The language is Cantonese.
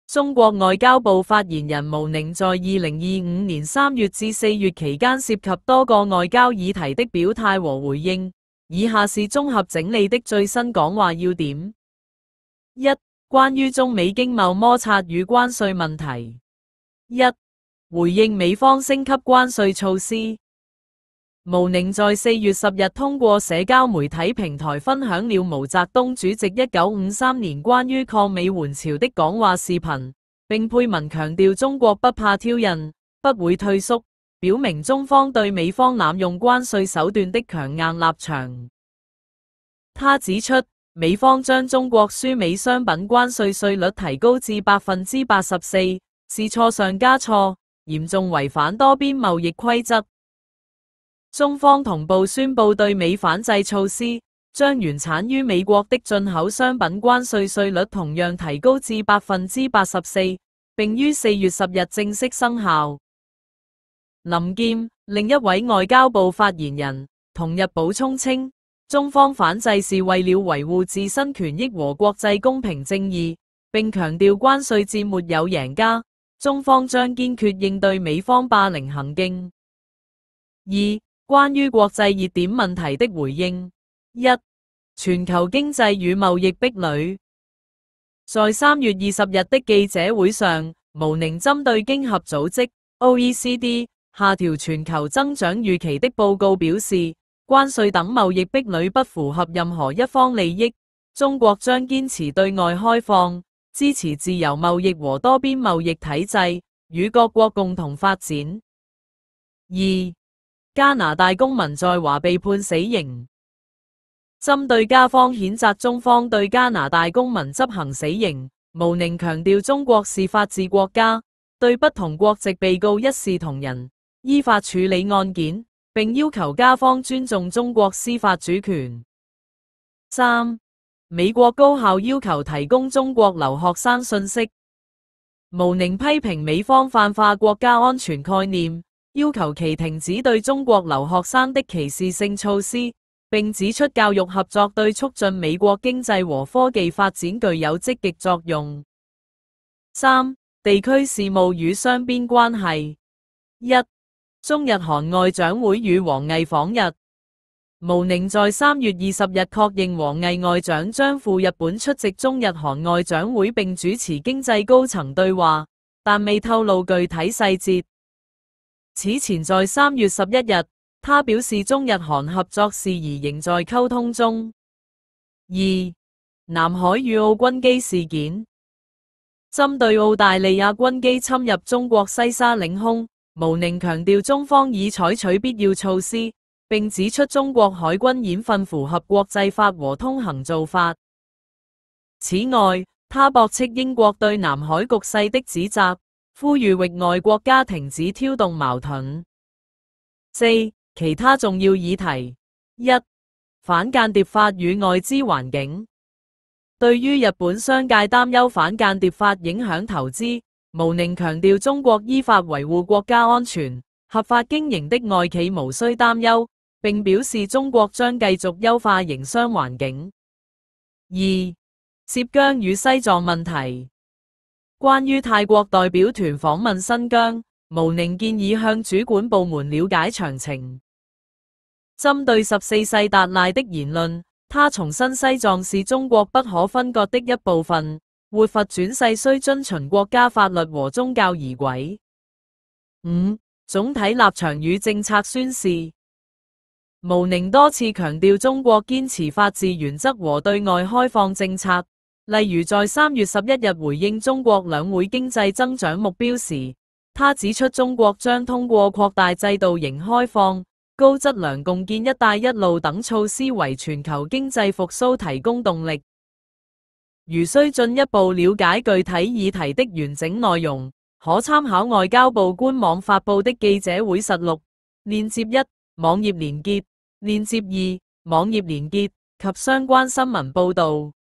中國外交部發言人毛寧在2025年3月至4月期間涉及多個外交議題的表態和回應，以下是綜合整理的最新講話要點。一、關於中美經貿摩擦與關稅問題。一、回應美方升級關稅措施。毛寧在4月10日通過社交媒體平台分享了毛澤東主席1953年關於抗美援朝的講話視頻，並配文強調中國不怕挑釁，不會退縮，表明中方對美方濫用關稅手段的強硬立場。他指出，美方將中國輸美商品關稅稅率提高至84%，是錯上加錯，嚴重違反多邊貿易規則。中方同步宣布對美反制措施，將原產於美國的進口商品關稅稅率同樣提高至84%，並於4月10日正式生效。林劍，另一位外交部發言人，同日補充稱，中方反制是為了維護自身權益和國際公平正義，並強調關稅戰沒有贏家，中方將堅決應對美方霸凌行徑。二、關於國際熱點問題的回應。一、全球經濟與貿易壁壘。在3月20日的記者會上，毛寧針對經合組織 OECD 下調全球增長預期的報告表示，關稅等貿易壁壘不符合任何一方利益，中國將堅持對外開放，支持自由貿易和多邊貿易體制，與各國共同發展。二、加拿大公民在華被判死刑。針對加方譴責中方對加拿大公民執行死刑，毛寧強調中國是法治國家，對不同國籍被告一視同仁，依法處理案件，並要求加方尊重中國司法主權。三、美國高校要求提供中國留學生信息。毛寧批評美方泛化國家安全概念，要求其停止對中國留學生的歧視性措施，並指出教育合作對促進美國經濟和科技發展具有積極作用。三、地區事務與雙邊關係。一、中日韓外長會與王毅訪日。毛寧在3月20日確認王毅外長將赴日本出席中日韓外長會並主持經濟高層對話，但未透露具體細節。此前在3月11日，他表示中日韓合作事宜仍在溝通中。二、南海與澳軍機事件。針對澳大利亞軍機侵入中國西沙領空，毛寧強調中方已採取必要措施，並指出中國海軍演訓符合國際法和通行做法。此外，他駁斥英國對南海局勢的指責，呼籲域外國家停止挑動矛盾。四、其他重要議題。一、反間諜法與外資環境。對於日本商界擔憂反間諜法影響投資，毛寧強調中國依法維護國家安全，合法經營的外企無需擔憂，並表示中國將繼續優化營商環境。二、涉疆與西藏問題。關於泰國代表團訪問新疆，毛寧建議向主管部門了解詳情。針對14世達賴的言論，他重申西藏是中國不可分割的一部分，活佛轉世須遵循國家法律和宗教儀軌。五、總體立場與政策宣示。毛寧多次強調中國堅持法治原則和對外開放政策，例如在3月11日回應中國兩會經濟增長目標時，他指出中國將通過擴大制度型開放、高質量共建一帶一路等措施為全球經濟復甦提供動力。如需進一步了解具體議題的完整內容，可參考外交部官網發布的記者會實錄，鏈接1、網頁連結，鏈接2、網頁連結及相關新聞報導。